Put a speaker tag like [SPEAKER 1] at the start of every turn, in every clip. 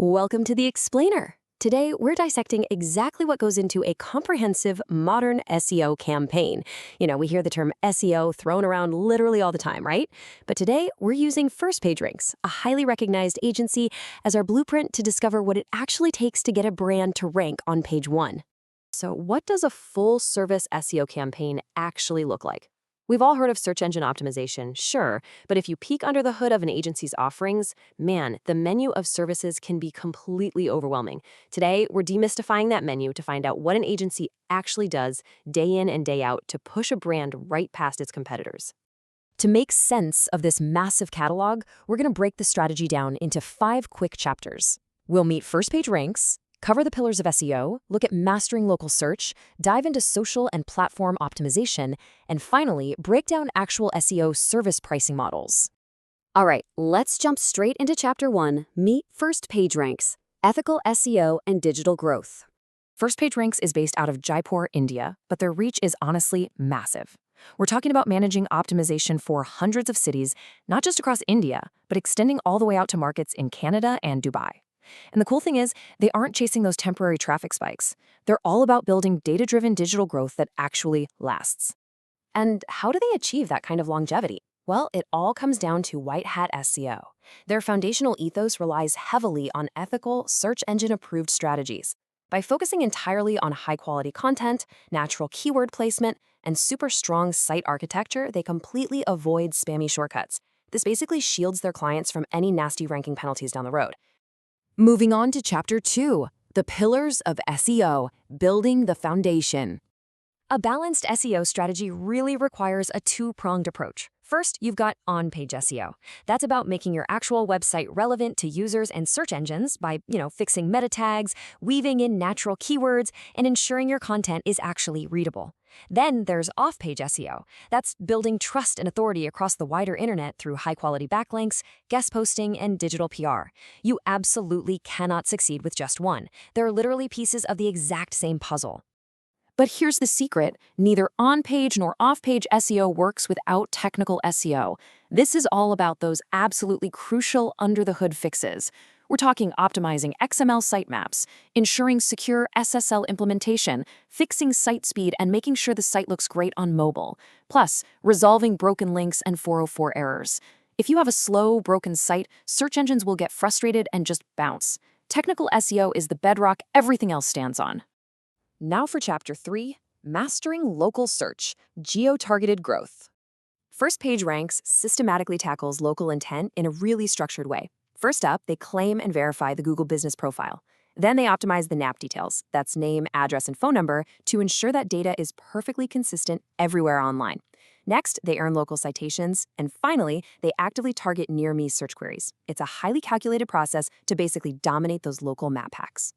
[SPEAKER 1] Welcome to the Explainer. Today, we're dissecting exactly what goes into a comprehensive modern SEO campaign. We hear the term SEO thrown around literally all the time, right? But today, we're using FirstPageRanks, a highly recognized agency, as our blueprint to discover what it actually takes to get a brand to rank on page one. So what does a full-service SEO campaign actually look like? We've all heard of search engine optimization, sure, but if you peek under the hood of an agency's offerings, man, the menu of services can be completely overwhelming. Today, we're demystifying that menu to find out what an agency actually does day in and day out to push a brand right past its competitors. To make sense of this massive catalog, we're going to break the strategy down into 5 quick chapters. We'll meet FirstPageRanks, cover the pillars of SEO, look at mastering local search, dive into social and platform optimization, and finally, break down actual SEO service pricing models. All right, let's jump straight into Chapter 1, Meet FirstPageRanks, Ethical SEO and Digital Growth. FirstPageRanks is based out of Jaipur, India, but their reach is honestly massive. We're talking about managing optimization for hundreds of cities, not just across India, but extending all the way out to markets in Canada and Dubai. And the cool thing is, they aren't chasing those temporary traffic spikes. They're all about building data-driven digital growth that actually lasts. And how do they achieve that kind of longevity? Well, it all comes down to white hat SEO. Their foundational ethos relies heavily on ethical, search engine-approved strategies. By focusing entirely on high-quality content, natural keyword placement, and super strong site architecture, they completely avoid spammy shortcuts. This basically shields their clients from any nasty ranking penalties down the road. Moving on to Chapter 2, The Pillars of SEO, Building the Foundation. A balanced SEO strategy really requires a two-pronged approach. First, you've got on-page SEO. That's about making your actual website relevant to users and search engines by, fixing meta tags, weaving in natural keywords, and ensuring your content is actually readable. Then there's off-page SEO. That's building trust and authority across the wider internet through high-quality backlinks, guest posting, and digital PR. You absolutely cannot succeed with just one. They're literally pieces of the exact same puzzle. But here's the secret. Neither on-page nor off-page SEO works without technical SEO. This is all about those absolutely crucial under-the-hood fixes. We're talking optimizing XML sitemaps, ensuring secure SSL implementation, fixing site speed, and making sure the site looks great on mobile. Plus, resolving broken links and 404 errors. If you have a slow, broken site, search engines will get frustrated and just bounce. Technical SEO is the bedrock everything else stands on. Now for Chapter 3, Mastering Local Search, Geo-Targeted Growth. FirstPageRanks systematically tackles local intent in a really structured way. First up, they claim and verify the Google Business Profile. Then they optimize the NAP details, that's name, address, and phone number, to ensure that data is perfectly consistent everywhere online. Next, they earn local citations, and finally, they actively target near-me search queries. It's a highly calculated process to basically dominate those local map hacks.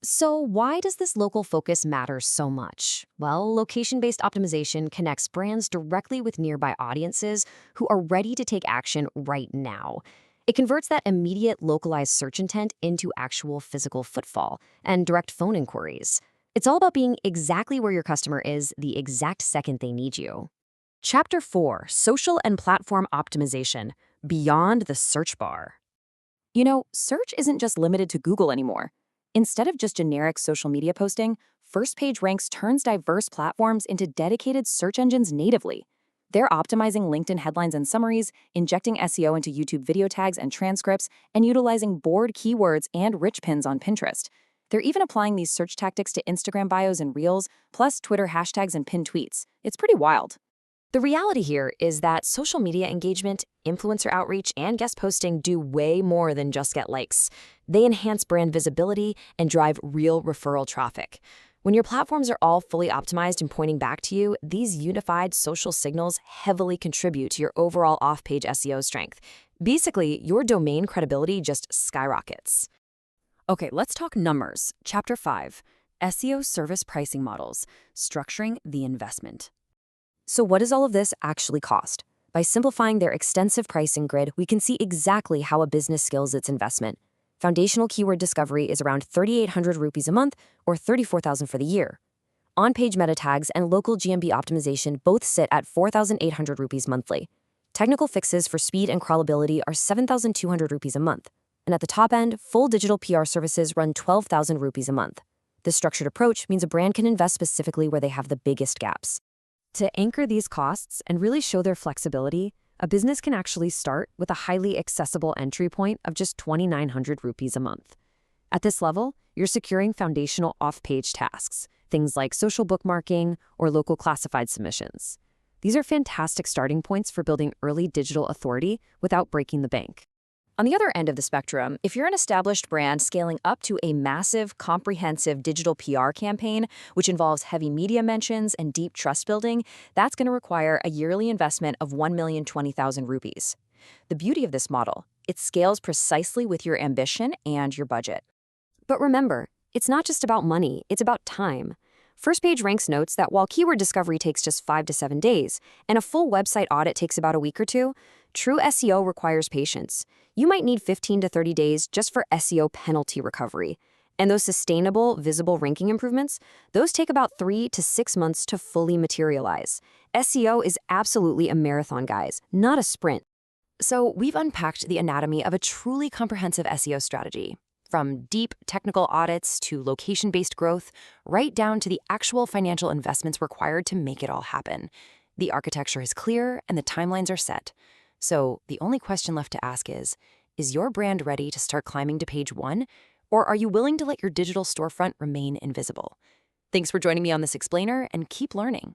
[SPEAKER 1] So why does this local focus matter so much? Well, location-based optimization connects brands directly with nearby audiences who are ready to take action right now. It converts that immediate localized search intent into actual physical footfall and direct phone inquiries. It's all about being exactly where your customer is the exact second they need you. Chapter 4, Social and Platform Optimization, Beyond the Search Bar. Search isn't just limited to Google anymore. Instead of just generic social media posting, FirstPageRanks turns diverse platforms into dedicated search engines natively. They're optimizing LinkedIn headlines and summaries, injecting SEO into YouTube video tags and transcripts, and utilizing board keywords and rich pins on Pinterest. They're even applying these search tactics to Instagram bios and Reels, plus Twitter hashtags and pinned tweets. It's pretty wild. The reality here is that social media engagement, influencer outreach, and guest posting do way more than just get likes. They enhance brand visibility and drive real referral traffic. When your platforms are all fully optimized and pointing back to you, these unified social signals heavily contribute to your overall off-page SEO strength. Basically, your domain credibility just skyrockets. Okay, let's talk numbers. Chapter 5, SEO Service Pricing Models, Structuring the Investment. So what does all of this actually cost? By simplifying their extensive pricing grid, we can see exactly how a business scales its investment. Foundational keyword discovery is around 3,800 rupees a month or 34,000 for the year. On-page meta tags and local GMB optimization both sit at 4,800 rupees monthly. Technical fixes for speed and crawlability are 7,200 rupees a month. And at the top end, full digital PR services run 12,000 rupees a month. This structured approach means a brand can invest specifically where they have the biggest gaps. To anchor these costs and really show their flexibility, a business can actually start with a highly accessible entry point of just 2,900 rupees a month. At this level, you're securing foundational off-page tasks, things like social bookmarking or local classified submissions. These are fantastic starting points for building early digital authority without breaking the bank.
[SPEAKER 2] On the other end of the spectrum, if you're an established brand scaling up to a massive, comprehensive digital PR campaign, which involves heavy media mentions and deep trust building, that's going to require a yearly investment of 1,020,000 rupees. The beauty of this model, it scales precisely with your ambition and your budget.
[SPEAKER 1] But remember, it's not just about money, it's about time. FirstPageRanks notes that while keyword discovery takes just 5 to 7 days, and a full website audit takes about a week or two, true SEO requires patience. You might need 15 to 30 days just for SEO penalty recovery. And those sustainable, visible ranking improvements, those take about 3 to 6 months to fully materialize. SEO is absolutely a marathon, guys, not a sprint. So we've unpacked the anatomy of a truly comprehensive SEO strategy. From deep technical audits to location-based growth, right down to the actual financial investments required to make it all happen. The architecture is clear and the timelines are set. So the only question left to ask is your brand ready to start climbing to page 1? Or are you willing to let your digital storefront remain invisible? Thanks for joining me on this explainer, and keep learning.